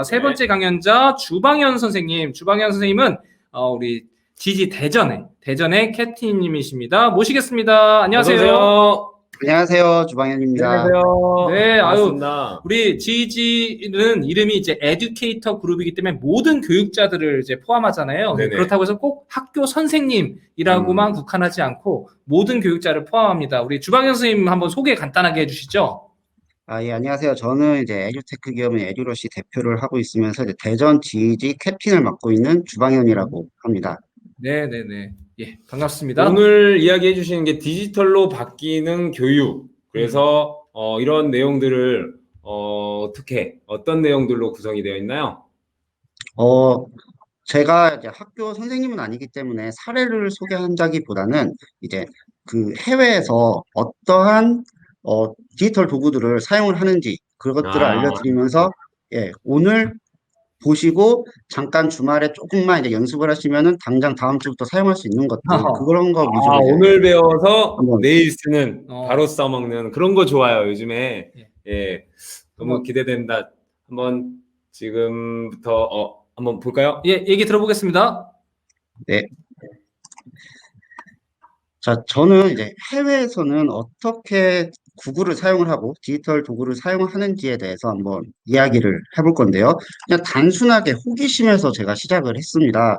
세 번째 강연자 주방현 선생님. 주방현 선생님은 우리 지지 대전의 캐티님이십니다. 모시겠습니다. 안녕하세요. 안녕하세요. 주방현입니다. 안녕하세요. 네, 반갑습니다. 우리 지지는 이름이 이제 에듀케이터 그룹이기 때문에 모든 교육자들을 이제 포함하잖아요. 네네. 그렇다고 해서 꼭 학교 선생님이라고만 국한하지 않고 모든 교육자를 포함합니다. 우리 주방현 선생님 한번 소개 간단하게 해주시죠. 예, 안녕하세요. 저는 이제 에듀테크 기업인 에듀러시 대표를 하고 있으면서 이제 대전 지지 캡틴을 맡고 있는 주방현이라고 합니다. 네네네. 예, 반갑습니다. 오늘 이야기해 주시는 게 디지털로 바뀌는 교육. 그래서 이런 내용들을 어떤 내용들로 구성이 되어 있나요? 제가 이제 학교 선생님은 아니기 때문에 사례를 소개한다기보다는 이제 그 해외에서 어떠한 디지털 도구들을 사용을 하는지 그것들을 알려드리면서 오늘 보시고 잠깐 주말에 조금만 이제 연습을 하시면은 당장 다음 주부터 사용할 수 있는 것들 그런 거 위주로 오늘 배워서 한번. 내일 쓰는 바로 써먹는 그런 거 좋아요. 요즘에 너무 기대된다. 한번 지금부터 한번 볼까요? 예, 얘기 들어보겠습니다. 네. 자, 저는 이제 해외에서는 어떻게 구글을 사용을 하고 디지털 도구를 사용하는지에 대해서 한번 이야기를 해볼 건데요. 그냥 단순하게 호기심에서 제가 시작을 했습니다.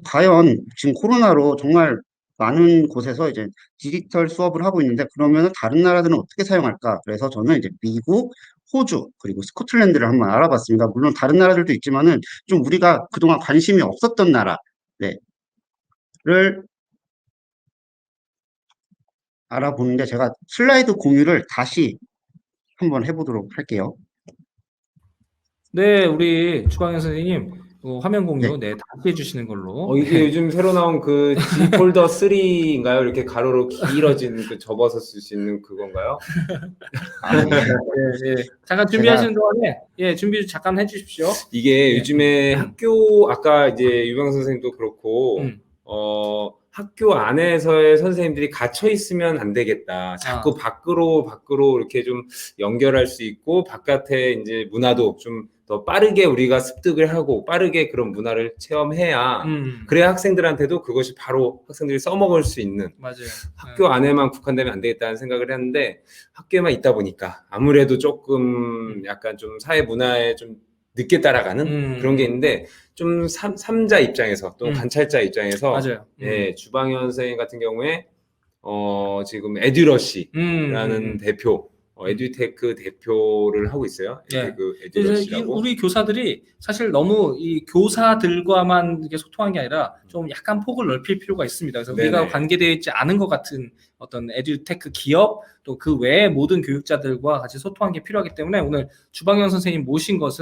과연 지금 코로나로 정말 많은 곳에서 이제 디지털 수업을 하고 있는데 그러면은 다른 나라들은 어떻게 사용할까? 그래서 저는 이제 미국, 호주, 그리고 스코틀랜드를 한번 알아봤습니다. 물론 다른 나라들도 있지만은 좀 우리가 그동안 관심이 없었던 나라, 를 알아보는데 제가 슬라이드 공유를 다시 한번 해보도록 할게요. 네, 우리 주방현 선생님 화면 공유 다시 해주시는 걸로. 이게 요즘 새로 나온 그 G 폴더 3인가요? 이렇게 가로로 길어진 그 접어서 쓸 수 있는 그건가요? 네. 잠깐 준비하시는 동안에 준비 잠깐 해주십시오. 이게 요즘에 학교 아까 이제 유병 선생님도 그렇고 학교 안에서의 선생님들이 갇혀 있으면 안 되겠다. 자꾸 밖으로 이렇게 좀 연결할 수 있고 바깥에 이제 문화도 좀 더 빠르게 우리가 습득을 하고 빠르게 그런 문화를 체험해야 그래야 학생들한테도 그것이 바로 학생들이 써먹을 수 있는 맞아요. 학교 안에만 국한되면 안 되겠다는 생각을 했는데 학교에만 있다 보니까 아무래도 조금 약간 좀 사회 문화에 좀 늦게 따라가는 그런 게 있는데 좀 3자 입장에서 또 관찰자 입장에서 맞아요. 주방현 선생님 같은 경우에 지금 에듀러시라는 대표 에듀테크 대표를 하고 있어요. 그 에듀러시라고. 우리 교사들이 사실 너무 이 교사들과만 이렇게 소통한 게 아니라 좀 약간 폭을 넓힐 필요가 있습니다. 그래서 우리가 관계되어 있지 않은 것 같은 어떤 에듀테크 기업 또 그 외의 모든 교육자들과 같이 소통한 게 필요하기 때문에 오늘 주방현 선생님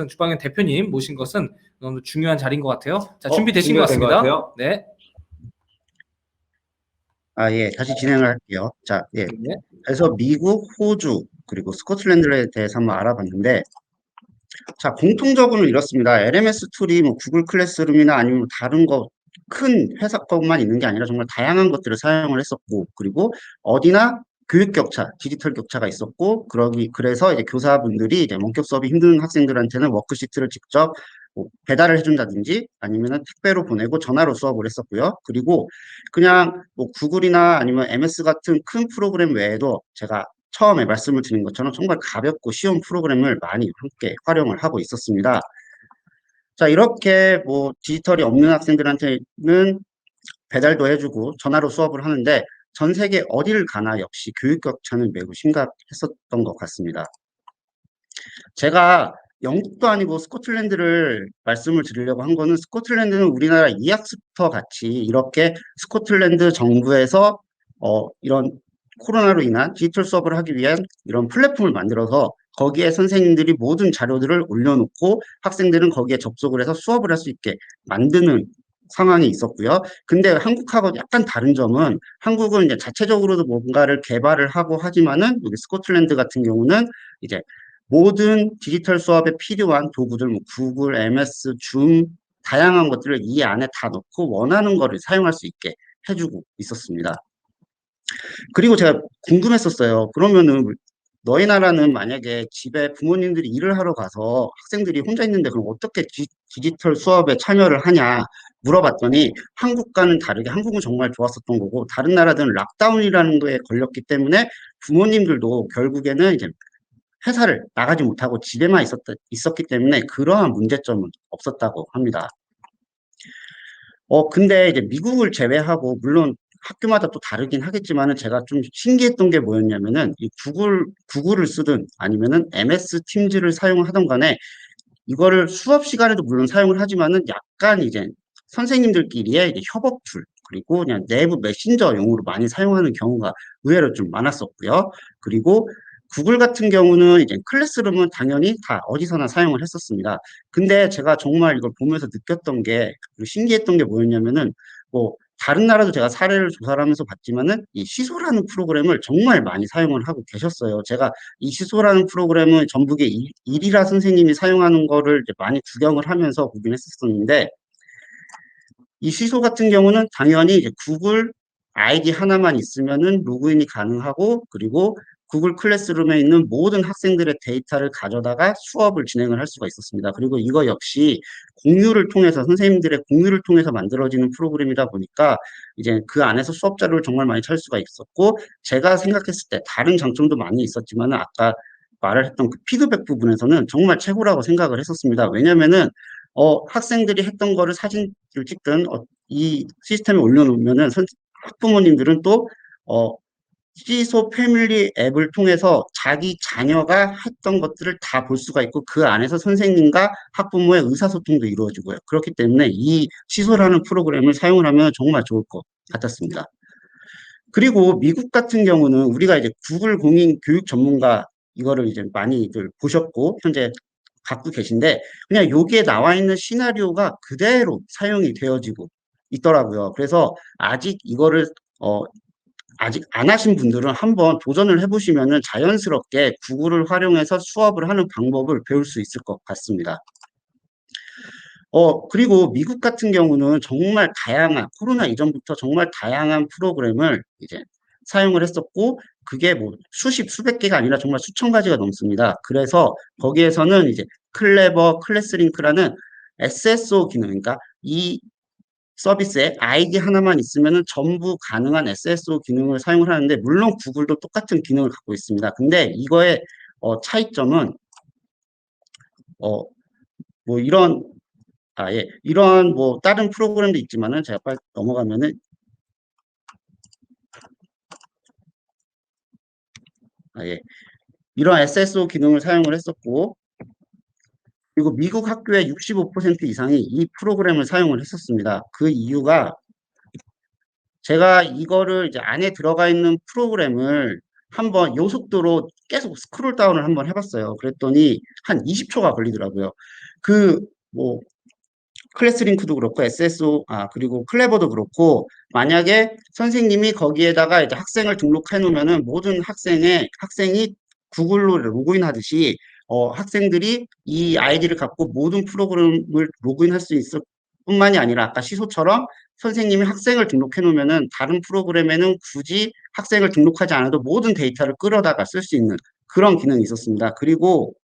주방현 대표님 모신 것은 너무 중요한 자리인 것 같아요. 자, 준비되신 것 같습니다. 네. 예, 다시 진행을 할게요. 자, 그래서 미국, 호주, 그리고 스코틀랜드에 대해서 한번 알아봤는데, 자, 공통적으로는 이렇습니다. LMS 툴이 뭐 구글 클래스룸이나 아니면 다른 큰 회사 것만 있는 게 아니라 정말 다양한 것들을 사용을 했었고, 그리고 어디나 교육 격차, 디지털 격차가 있었고, 그래서 이제 교사분들이 이제 원격 수업이 힘든 학생들한테는 워크시트를 직접 배달을 해준다든지 아니면 택배로 보내고 전화로 수업을 했었고요. 그리고 그냥 뭐 구글이나 아니면 MS 같은 큰 프로그램 외에도 제가 처음에 말씀을 드린 것처럼 정말 가볍고 쉬운 프로그램을 많이 함께 활용을 하고 있었습니다. 자, 이렇게 뭐 디지털이 없는 학생들한테는 배달도 해주고 전화로 수업을 하는데 전 세계 어디를 가나 역시 교육 격차는 매우 심각했었던 것 같습니다. 제가 영국도 아니고 스코틀랜드를 말씀을 드리려고 한 거는 스코틀랜드는 우리나라 이학습터 같이 이렇게 스코틀랜드 정부에서 이런 코로나로 인한 디지털 수업을 하기 위한 이런 플랫폼을 만들어서 거기에 선생님들이 모든 자료들을 올려놓고 학생들은 거기에 접속을 해서 수업을 할 수 있게 만드는 상황이 있었고요. 근데 한국하고 약간 다른 점은 한국은 이제 자체적으로도 뭔가를 개발을 하고 하지만은 여기 스코틀랜드 같은 경우는 이제 모든 디지털 수업에 필요한 도구들, 뭐 구글, MS, 줌, 다양한 것들을 이 안에 다 넣고 원하는 거를 사용할 수 있게 해주고 있었습니다. 그리고 제가 궁금했었어요. 그러면은 너희 나라는 만약에 집에 부모님들이 일을 하러 가서 학생들이 혼자 있는데 그럼 어떻게 디지털 수업에 참여를 하냐 물어봤더니 한국과는 다르게 한국은 정말 좋았었던 거고 다른 나라들은 락다운이라는 거에 걸렸기 때문에 부모님들도 결국에는 이제 회사를 나가지 못하고 집에만 있었기 때문에 그러한 문제점은 없었다고 합니다. 근데 이제 미국을 제외하고, 물론 학교마다 또 다르긴 하겠지만은 제가 좀 신기했던 게 뭐였냐면은, 이 구글을 쓰든 아니면은 MS 팀즈를 사용하던 간에 이거를 수업 시간에도 물론 사용을 하지만은 약간 이제 선생님들끼리의 이제 협업 툴, 그리고 그냥 내부 메신저용으로 많이 사용하는 경우가 의외로 좀 많았었고요. 그리고 구글 같은 경우는 이제 클래스룸은 당연히 다 어디서나 사용을 했었습니다. 근데 제가 정말 이걸 보면서 느꼈던 게, 그리고 신기했던 게 뭐였냐면은, 뭐, 다른 나라도 제가 사례를 조사를 하면서 봤지만은, 이 시소라는 프로그램을 정말 많이 사용을 하고 계셨어요. 제가 이 시소라는 프로그램은 전북의 일이라 선생님이 사용하는 거를 이제 많이 구경을 하면서 보긴 했었는데, 이 시소 같은 경우는 당연히 이제 구글 아이디 하나만 있으면은 로그인이 가능하고, 그리고 구글 클래스룸에 있는 모든 학생들의 데이터를 가져다가 수업을 진행을 할 수가 있었습니다. 그리고 이거 역시 공유를 통해서, 선생님들의 공유를 통해서 만들어지는 프로그램이다 보니까 이제 그 안에서 수업 자료를 정말 많이 찾을 수가 있었고, 제가 생각했을 때 다른 장점도 많이 있었지만 아까 말을 했던 그 피드백 부분에서는 정말 최고라고 생각을 했었습니다. 왜냐면은 학생들이 했던 거를 사진을 찍든 이 시스템에 올려놓으면은 학부모님들은 또 시소 패밀리 앱을 통해서 자기 자녀가 했던 것들을 다 볼 수가 있고 그 안에서 선생님과 학부모의 의사소통도 이루어지고요. 그렇기 때문에 이 시소라는 프로그램을 사용을 하면 정말 좋을 것 같았습니다. 그리고 미국 같은 경우는 우리가 이제 구글 공인 교육 전문가 이거를 이제 많이들 보셨고 현재 갖고 계신데 그냥 여기에 나와 있는 시나리오가 그대로 사용이 되어지고 있더라고요. 그래서 아직 이거를 아직 안 하신 분들은 한번 도전을 해보시면은 자연스럽게 구글을 활용해서 수업을 하는 방법을 배울 수 있을 것 같습니다. 그리고 미국 같은 경우는 정말 다양한, 코로나 이전부터 정말 다양한 프로그램을 이제 사용을 했었고, 그게 뭐 수백 개가 아니라 정말 수천 가지가 넘습니다. 그래서 거기에서는 이제 클레버, 클래스링크라는 SSO 기능, 그러니까 이 서비스에 아이디 하나만 있으면은 전부 가능한 SSO 기능을 사용을 하는데, 물론 구글도 똑같은 기능을 갖고 있습니다. 근데 이거의 차이점은, 뭐 이런 뭐 다른 프로그램도 있지만은 제가 빨리 넘어가면은 이런 SSO 기능을 사용을 했었고 그리고 미국 학교의 65% 이상이 이 프로그램을 사용을 했었습니다. 그 이유가 제가 이거를 이제 안에 들어가 있는 프로그램을 한번 요 속도로 계속 스크롤 다운을 한번 해봤어요. 그랬더니 한 20초가 걸리더라고요. 뭐 클래스링크도 그렇고 그리고 클레버도 그렇고 만약에 선생님이 거기에다가 이제 학생을 등록해 놓으면은 모든 학생이 구글로 로그인 하듯이 학생들이 이 아이디를 갖고 모든 프로그램을 로그인할 수 있을 뿐만이 아니라 아까 시소처럼 선생님이 학생을 등록해 놓으면은 다른 프로그램에는 굳이 학생을 등록하지 않아도 모든 데이터를 끌어다가 쓸 수 있는 그런 기능이 있었습니다. 그리고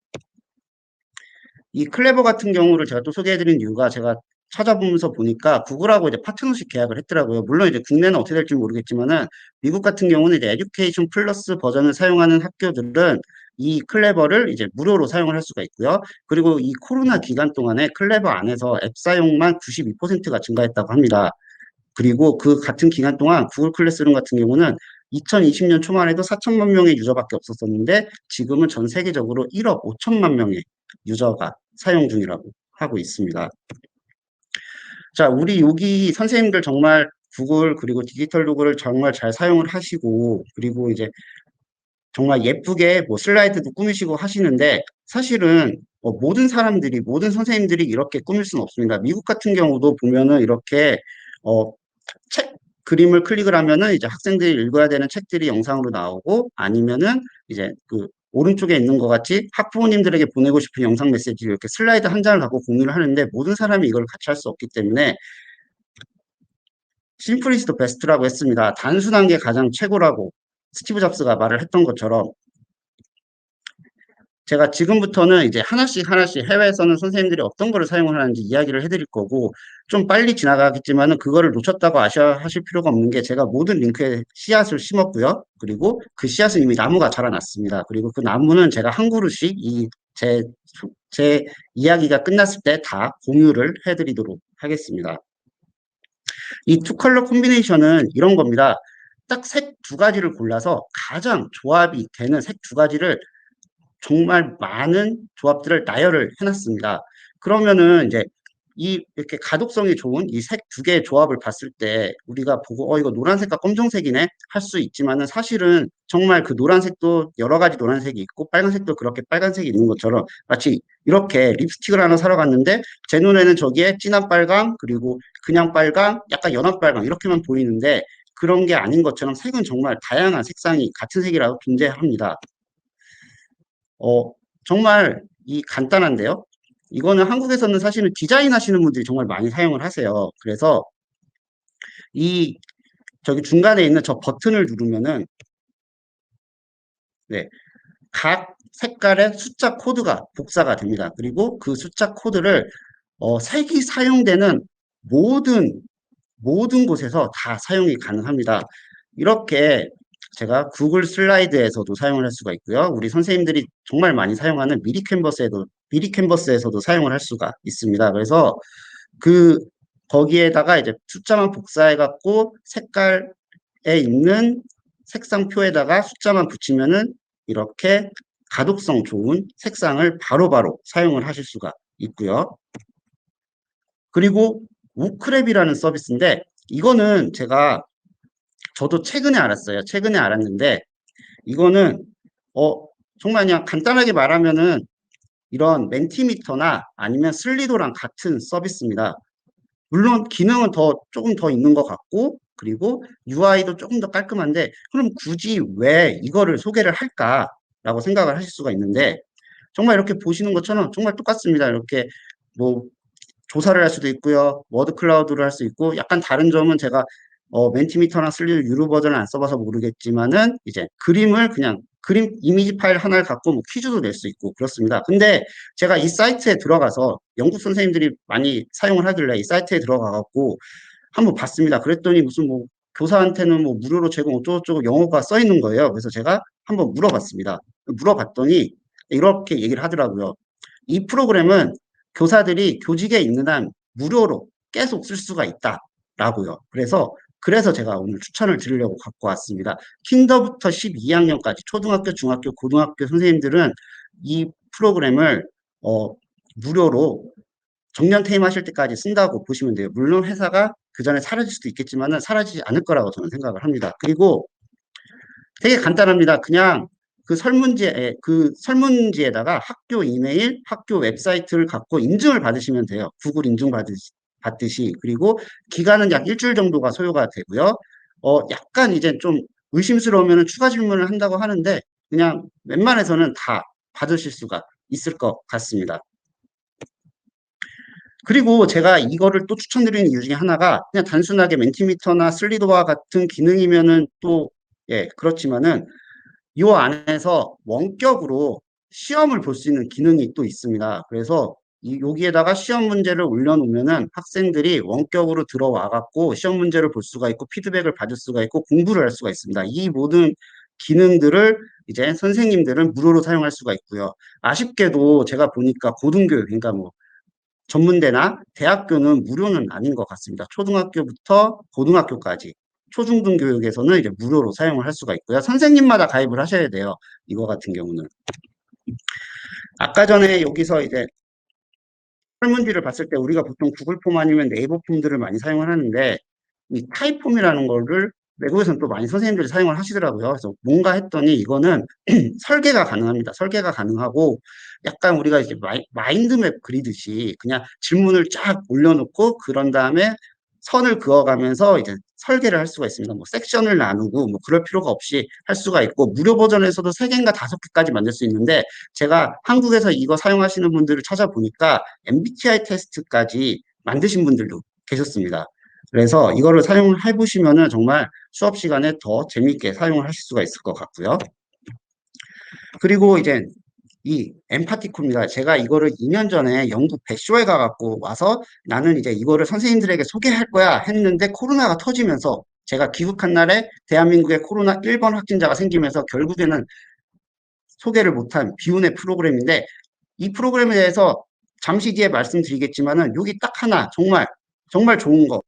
이 클레버 같은 경우를 제가 또 소개해드린 이유가 제가 찾아보면서 보니까 구글하고 이제 파트너십 계약을 했더라고요. 물론 이제 국내는 어떻게 될지 모르겠지만은 미국 같은 경우는 이제 에듀케이션 플러스 버전을 사용하는 학교들은 이 클레버를 이제 무료로 사용을 할 수가 있고요. 그리고 이 코로나 기간 동안에 클레버 안에서 앱 사용만 92%가 증가했다고 합니다. 그리고 그 같은 기간 동안 구글 클래스룸 같은 경우는 2020년 초만 해도 4천만 명의 유저밖에 없었었는데 지금은 전 세계적으로 1억 5천만 명의 유저가 사용 중이라고 하고 있습니다. 자, 우리 여기 선생님들 정말 구글 그리고 디지털 도구를 정말 잘 사용을 하시고 그리고 이제 정말 예쁘게 뭐 슬라이드도 꾸미시고 하시는데 사실은 모든 선생님들이 이렇게 꾸밀 수는 없습니다. 미국 같은 경우도 보면은 이렇게 책 그림을 클릭을 하면은 이제 학생들이 읽어야 되는 책들이 영상으로 나오고 아니면은 이제 그 오른쪽에 있는 것 같이 학부모님들에게 보내고 싶은 영상 메시지를 이렇게 슬라이드 한 장을 갖고 공유를 하는데 모든 사람이 이걸 같이 할 수 없기 때문에 심플리스트 베스트라고 했습니다. 단순한 게 가장 최고라고 스티브 잡스가 말을 했던 것처럼 제가 지금부터는 이제 하나씩 해외에서는 선생님들이 어떤 거를 사용을 하는지 이야기를 해드릴 거고, 좀 빨리 지나가겠지만은 그거를 놓쳤다고 하실 필요가 없는 게, 제가 모든 링크에 씨앗을 심었고요. 그리고 그 씨앗은 이미 나무가 자라났습니다. 그리고 그 나무는 제가 한 그루씩 제 이야기가 끝났을 때 다 공유를 해드리도록 하겠습니다. 이 투 컬러 콤비네이션은 이런 겁니다. 딱 색 두 가지를 골라서 가장 조합이 되는 색 두 가지를, 정말 많은 조합들을 나열을 해놨습니다. 그러면은 이제 이렇게 가독성이 좋은 이 색 두 개의 조합을 봤을 때 우리가 보고 이거 노란색과 검정색이네 할 수 있지만은, 사실은 정말 그 노란색도 여러 가지 노란색이 있고 빨간색도 그렇게 빨간색이 있는 것처럼, 마치 이렇게 립스틱을 하나 사러 갔는데 제 눈에는 저기에 진한 빨강, 그리고 그냥 빨강, 약간 연한 빨강 이렇게만 보이는데, 그런 게 아닌 것처럼 색은 정말 다양한 색상이 같은 색이라도 존재합니다. 정말 간단한데요. 이거는 한국에서는 사실은 디자인 하시는 분들이 정말 많이 사용을 하세요. 그래서 저기 중간에 있는 저 버튼을 누르면은, 네, 각 색깔의 숫자 코드가 복사가 됩니다. 그리고 그 숫자 코드를 색이 사용되는 모든 곳에서 다 사용이 가능합니다. 이렇게 제가 구글 슬라이드에서도 사용을 할 수가 있고요. 우리 선생님들이 정말 많이 사용하는 미리 캔버스에서도 사용을 할 수가 있습니다. 그래서 거기에다가 이제 숫자만 복사해 갖고 색깔에 있는 색상표에다가 숫자만 붙이면은 이렇게 가독성 좋은 색상을 바로바로 사용을 하실 수가 있고요. 그리고 우크랩이라는 서비스인데, 이거는 저도 최근에 알았어요. 최근에 알았는데, 이거는 정말 그냥 간단하게 말하면은 이런 멘티미터나 아니면 슬리도랑 같은 서비스입니다. 물론 기능은 조금 더 있는 것 같고, 그리고 UI도 조금 더 깔끔한데, 그럼 굳이 왜 이거를 소개를 할까라고 생각을 하실 수가 있는데, 정말 이렇게 보시는 것처럼 정말 똑같습니다. 이렇게 뭐 조사를 할 수도 있고요. 워드 클라우드를 할 수 있고, 약간 다른 점은 제가 멘티미터나 슬리드 유로 버전을 안 써봐서 모르겠지만은, 이제 그림 이미지 파일 하나를 갖고 뭐 퀴즈도 낼 수 있고 그렇습니다. 근데 제가 이 사이트에 들어가서 영국 선생님들이 많이 사용을 하길래 이 사이트에 들어가 갖고 한번 봤습니다. 그랬더니 무슨 뭐 교사한테는 뭐 무료로 제공 어쩌고저쩌고 영어가 써 있는 거예요. 그래서 제가 한번 물어봤습니다. 물어봤더니 이렇게 얘기를 하더라고요. 이 프로그램은 교사들이 교직에 있는 한 무료로 계속 쓸 수가 있다라고요. 그래서 제가 오늘 추천을 드리려고 갖고 왔습니다. 킨더부터 12학년까지 초등학교, 중학교, 고등학교 선생님들은 이 프로그램을 무료로 정년 퇴임하실 때까지 쓴다고 보시면 돼요. 물론 회사가 그 전에 사라질 수도 있겠지만은 사라지지 않을 거라고 저는 생각을 합니다. 그리고 되게 간단합니다. 그냥 그 설문지에다가 학교 이메일, 학교 웹사이트를 갖고 인증을 받으시면 돼요. 구글 인증 받듯이. 그리고 기간은 약 일주일 정도가 소요가 되고요. 약간 이제 좀 의심스러우면 추가 질문을 한다고 하는데, 그냥 웬만해서는 다 받으실 수가 있을 것 같습니다. 그리고 제가 이거를 또 추천드리는 이유 중에 하나가, 그냥 단순하게 멘티미터나 슬리도와 같은 기능이면은 또, 예, 그렇지만은 이 안에서 원격으로 시험을 볼 수 있는 기능이 또 있습니다. 그래서 여기에다가 시험 문제를 올려놓으면은 학생들이 원격으로 들어와 갖고 시험 문제를 볼 수가 있고 피드백을 받을 수가 있고 공부를 할 수가 있습니다. 이 모든 기능들을 이제 선생님들은 무료로 사용할 수가 있고요. 아쉽게도 제가 보니까 고등교육, 그러니까 뭐 전문대나 대학교는 무료는 아닌 것 같습니다. 초등학교부터 고등학교까지 초중등 교육에서는 이제 무료로 사용을 할 수가 있고요. 선생님마다 가입을 하셔야 돼요. 이거 같은 경우는. 아까 전에 여기서 이제 설문지를 봤을 때 우리가 보통 구글 폼 아니면 네이버 폼들을 많이 사용을 하는데, 이 타입폼이라는 거를 외국에서는 또 많이 선생님들이 사용을 하시더라고요. 그래서 뭔가 했더니 이거는 설계가 가능합니다. 설계가 가능하고, 약간 우리가 이제 마인드맵 그리듯이 그냥 질문을 쫙 올려놓고 그런 다음에 선을 그어가면서 이제 설계를 할 수가 있습니다. 뭐 섹션을 나누고 뭐 그럴 필요가 없이 할 수가 있고, 무료 버전에서도 3개인가 5개까지 만들 수 있는데, 제가 한국에서 이거 사용하시는 분들을 찾아보니까 MBTI 테스트까지 만드신 분들도 계셨습니다. 그래서 이거를 사용을 해보시면은 정말 수업 시간에 더 재미있게 사용을 하실 수가 있을 것 같고요. 그리고 이제 이 엠파티코입니다. 제가 이거를 2년 전에 영국 배쇼에 가갖고 와서 나는 이제 이거를 선생님들에게 소개할 거야 했는데 코로나가 터지면서 제가 귀국한 날에 대한민국에 코로나 1번 확진자가 생기면서 결국에는 소개를 못한 비운의 프로그램인데 이 프로그램에 대해서 잠시 뒤에 말씀드리겠지만은 여기 딱 하나 정말 좋은 거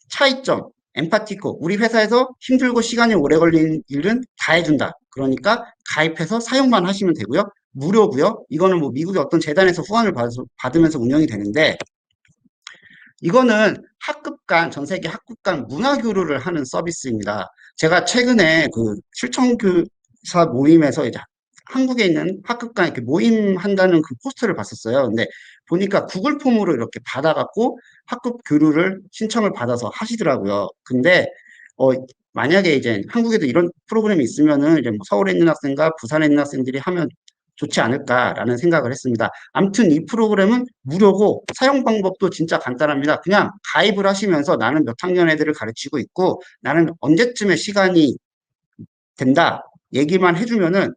차이점 엠파티코 우리 회사에서 힘들고 시간이 오래 걸리는 일은 다 해준다. 그러니까 가입해서 사용만 하시면 되고요. 무료고요. 이거는 뭐 미국의 어떤 재단에서 후원을 받으면서 운영이 되는데 이거는 학급 간, 전 세계 학급 간 문화 교류를 하는 서비스입니다. 제가 최근에 그 출청교사 모임에서 이제 한국에 있는 학급 간 이렇게 모임한다는 그 포스트를 봤었어요. 근데 보니까 구글 폼으로 이렇게 받아갖고 학급 교류를 신청을 받아서 하시더라고요. 근데, 어, 만약에 이제 한국에도 이런 프로그램이 있으면은 이제 뭐 서울에 있는 학생과 부산에 있는 학생들이 하면 좋지 않을까라는 생각을 했습니다. 아무튼 이 프로그램은 무료고 사용 방법도 진짜 간단합니다. 그냥 가입을 하시면서 나는 몇 학년 애들을 가르치고 있고 나는 언제쯤에 시간이 된다 얘기만 해주면은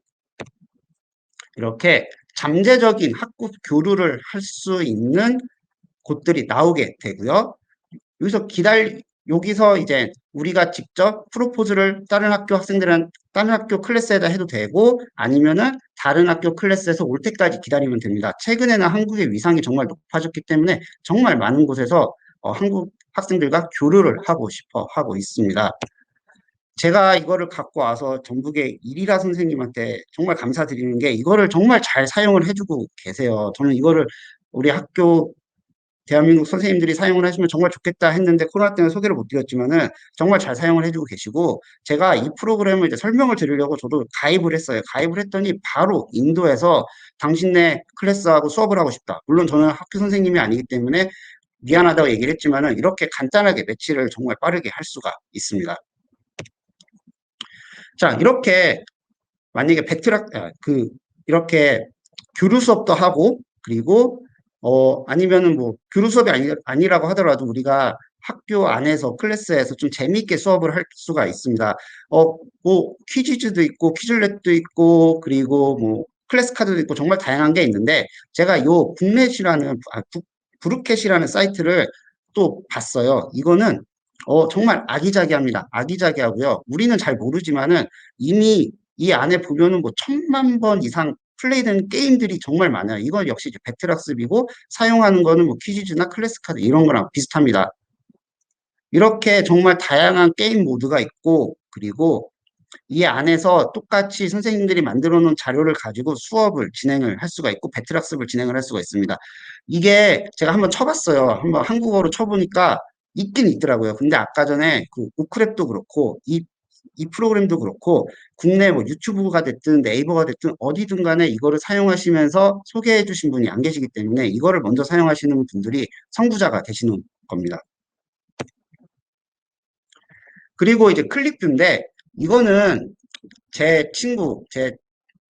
이렇게 잠재적인 학급 교류를 할 수 있는 곳들이 나오게 되고요. 여기서 이제 우리가 직접 프로포즈를 다른 학교 클래스에다 해도 되고 아니면은 다른 학교 클래스에서 올 때까지 기다리면 됩니다. 최근에는 한국의 위상이 정말 높아졌기 때문에 정말 많은 곳에서 한국 학생들과 교류를 하고 싶어 하고 있습니다. 제가 이거를 갖고 와서 전북의 이리라 선생님한테 정말 감사드리는 게 이거를 정말 잘 사용을 해주고 계세요. 저는 이거를 우리 학교 대한민국 선생님들이 사용을 하시면 정말 좋겠다 했는데 코로나 때문에 소개를 못 드렸지만은 정말 잘 사용을 해주고 계시고 제가 이 프로그램을 이제 설명을 드리려고 저도 가입을 했어요. 가입을 했더니 바로 인도에서 당신네 클래스하고 수업을 하고 싶다. 물론 저는 학교 선생님이 아니기 때문에 미안하다고 얘기를 했지만은 이렇게 간단하게 매치를 정말 빠르게 할 수가 있습니다. 자, 이렇게 만약에 이렇게 교류 수업도 하고 그리고 아니면은 뭐 교류 수업이 아니라고 하더라도 우리가 학교 안에서 클래스에서 좀 재미있게 수업을 할 수가 있습니다. 뭐 퀴즈도 있고 퀴즐렛도 있고 그리고 뭐 클래스 카드도 있고 정말 다양한 게 있는데 제가 요 브루켓이라는 사이트를 또 봤어요. 이거는 정말 아기자기합니다. 아기자기하고요. 우리는 잘 모르지만은 이미 이 안에 보면은 뭐 1,000만 번 이상 플레이된 게임들이 정말 많아요. 이건 역시 이제 배틀학습이고 사용하는 거는 뭐 퀴즈나 클래스 카드 이런 거랑 비슷합니다. 이렇게 정말 다양한 게임 모드가 있고 그리고 이 안에서 똑같이 선생님들이 만들어 놓은 자료를 가지고 수업을 진행을 할 수가 있고 배틀학습을 진행을 할 수가 있습니다. 이게 제가 한번 쳐봤어요. 한번 한국어로 쳐보니까 있긴 있더라고요. 근데 아까 전에 그 오크랩도 그렇고 이 프로그램도 그렇고 국내 뭐 유튜브가 됐든 네이버가 됐든 어디든 간에 이거를 사용하시면서 소개해 주신 분이 안 계시기 때문에 이거를 먼저 사용하시는 분들이 선구자가 되시는 겁니다. 그리고 이제 클릭뷰인데 이거는 제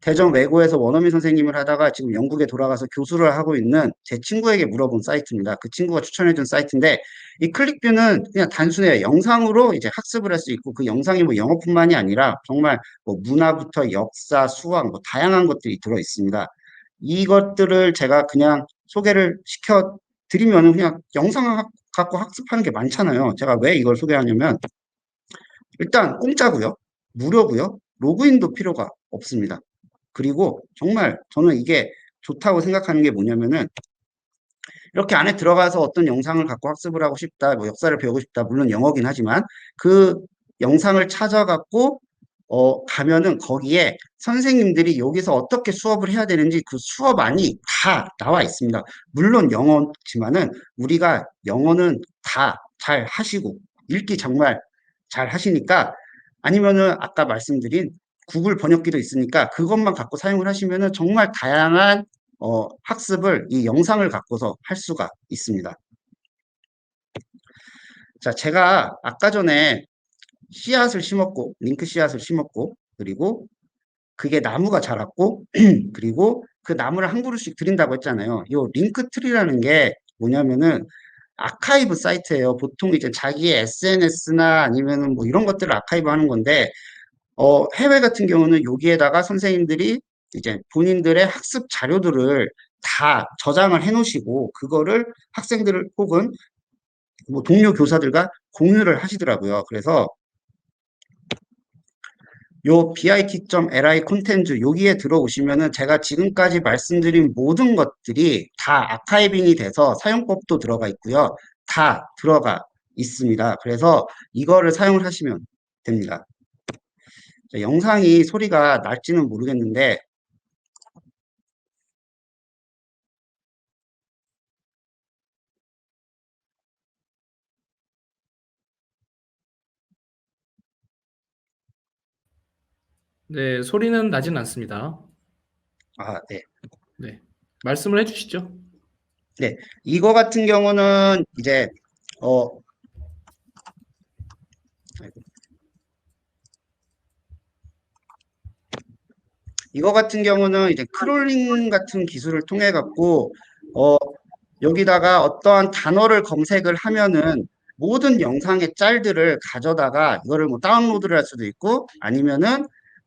대전 외고에서 원어민 선생님을 하다가 지금 영국에 돌아가서 교수를 하고 있는 제 친구에게 물어본 사이트입니다. 그 친구가 추천해준 사이트인데 이 클릭뷰는 그냥 단순해요. 영상으로 이제 학습을 할 수 있고 그 영상이 뭐 영어뿐만이 아니라 정말 뭐 문화부터 역사, 수학 뭐 다양한 것들이 들어 있습니다. 이것들을 제가 그냥 소개를 시켜 드리면 그냥 영상 갖고 학습하는 게 많잖아요. 제가 왜 이걸 소개하냐면 일단 공짜고요. 무료고요. 로그인도 필요가 없습니다. 그리고 정말 저는 이게 좋다고 생각하는 게 뭐냐면은 이렇게 안에 들어가서 어떤 영상을 갖고 학습을 하고 싶다, 뭐 역사를 배우고 싶다, 물론 영어긴 하지만 그 영상을 찾아갖고 가면은 거기에 선생님들이 여기서 어떻게 수업을 해야 되는지 그 수업안이 다 나와 있습니다. 물론 영어지만은 우리가 영어는 다 잘 하시고 읽기 정말 잘 하시니까 아니면은 아까 말씀드린 구글 번역기도 있으니까 그것만 갖고 사용을 하시면은 정말 다양한 학습을 이 영상을 갖고서 할 수가 있습니다. 자, 제가 아까 전에 씨앗을 심었고, 링크 씨앗을 심었고, 그리고 그게 나무가 자랐고, 그리고 그 나무를 한 그루씩 드린다고 했잖아요. 이 링크 트리라는 게 뭐냐면은 아카이브 사이트예요. 보통 이제 자기의 SNS나 아니면은 뭐 이런 것들을 아카이브 하는 건데, 해외 같은 경우는 여기에다가 선생님들이 이제 본인들의 학습 자료들을 다 저장을 해 놓으시고 그거를 학생들 혹은 뭐 동료 교사들과 공유를 하시더라고요. 그래서 요 bit.li 콘텐츠 여기에 들어오시면은 제가 지금까지 말씀드린 모든 것들이 다 아카이빙이 돼서 사용법도 들어가 있고요. 다 들어가 있습니다. 그래서 이거를 사용을 하시면 됩니다. 자, 영상이 소리가 날지는 모르겠는데 네, 소리는 나진 않습니다. 네. 네, 말씀을 해주시죠. 네, 이거 같은 경우는 이제 이거 같은 경우는 이제 크롤링 같은 기술을 통해 갖고 여기다가 어떠한 단어를 검색을 하면은 모든 영상의 짤들을 가져다가 이거를 뭐 다운로드를 할 수도 있고 아니면은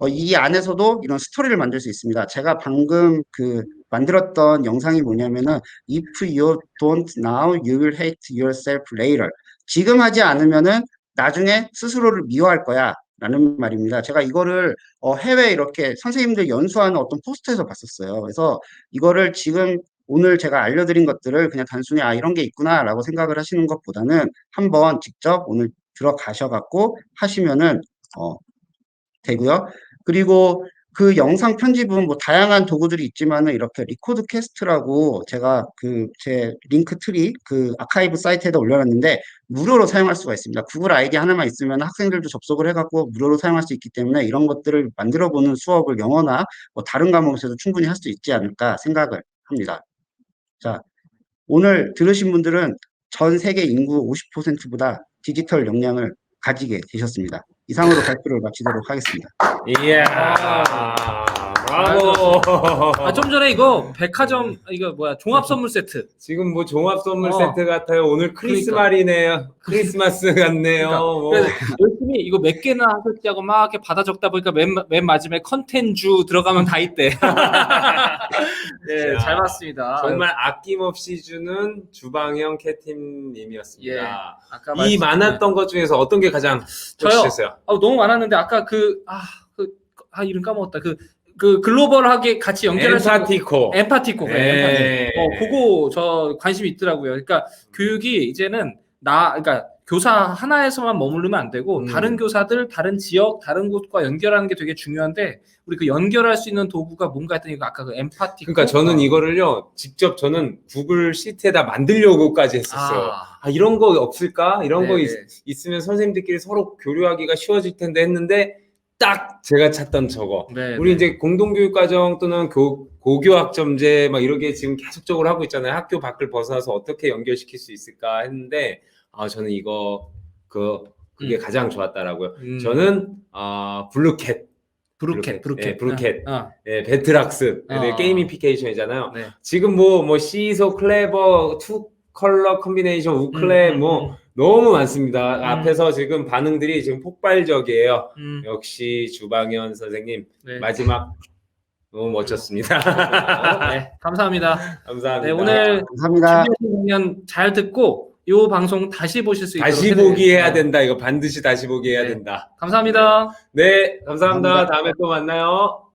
이 안에서도 이런 스토리를 만들 수 있습니다. 제가 방금 그 만들었던 영상이 뭐냐면은 If you don't now, you will hate yourself later. 지금 하지 않으면은 나중에 스스로를 미워할 거야. 라는 말입니다. 제가 이거를 해외 이렇게 선생님들 연수하는 어떤 포스트에서 봤었어요. 그래서 이거를 지금 오늘 제가 알려드린 것들을 그냥 단순히 이런 게 있구나 라고 생각을 하시는 것보다는 한번 직접 오늘 들어가셔갖고 하시면은 되고요. 그리고 그 영상 편집은 뭐 다양한 도구들이 있지만은 이렇게 리코드 캐스트라고 제가 그 제 링크 트리 그 아카이브 사이트에다 올려놨는데 무료로 사용할 수가 있습니다. 구글 아이디 하나만 있으면 학생들도 접속을 해갖고 무료로 사용할 수 있기 때문에 이런 것들을 만들어보는 수업을 영어나 뭐 다른 과목에서도 충분히 할 수 있지 않을까 생각을 합니다. 자, 오늘 들으신 분들은 전 세계 인구 50%보다 디지털 역량을 가지게 되셨습니다. 이상으로 발표를 마치도록 하겠습니다. 이야, 브라보. 좀 전에 이거 백화점 이거 뭐야 종합 선물 세트. 지금 뭐 종합 선물 세트 같아요. 오늘 크리스마스네요. 크리스마스 같네요. 그러니까, 뭐. 그래서 열심히 이거 몇 개나 하셨지 하고 막 이렇게 받아 적다 보니까 맨 마지막에 컨텐주 들어가면 다 있대. 네, 잘 봤습니다. 정말 아낌없이 주는 주방형 캐팀님이었습니다. 예, 아까 이 많았던 것 중에서 어떤 게 가장 좋으셨어요? 너무 많았는데 아까 이름 까먹었다. 그 글로벌하게 같이 연결할 수 있는 엠파티코. 네. 그거 저 관심이 있더라고요. 그러니까 교육이 이제는 그러니까 교사 하나에서만 머무르면 안 되고 다른 교사들, 다른 지역, 다른 곳과 연결하는 게 되게 중요한데 우리 그 연결할 수 있는 도구가 뭔가 했더니 아까 그 엠파티코. 그러니까 저는 이거를요 직접 저는 구글 시트에다 만들려고까지 했었어요. 이런 거 없을까? 이런 거 있으면 선생님들끼리 서로 교류하기가 쉬워질 텐데 했는데 딱 제가 찾던 저거. 우리 이제 공동교육과정 또는 고교학점제 막 이렇게 지금 계속적으로 하고 있잖아요. 학교 밖을 벗어나서 어떻게 연결시킬 수 있을까 했는데 저는 그게 가장 좋았다라고요. 저는 브루켓. 배틀학습. 게이미피케이션이잖아요. 네. 지금 뭐 시소, 클레버, 투 컬러 컴비네이션, 우클레 너무 많습니다. 앞에서 지금 반응들이 지금 폭발적이에요. 역시 주방현 선생님 마지막 너무 멋졌습니다. 네, 감사합니다. 감사합니다. 네, 오늘 감사합니다. 준비하신 잘 듣고 이 방송 다시 보실 수 있도록 다시 보기 해야 된다. 이거 반드시 다시 보기 해야 된다. 감사합니다. 네, 감사합니다. 다음에 또 만나요.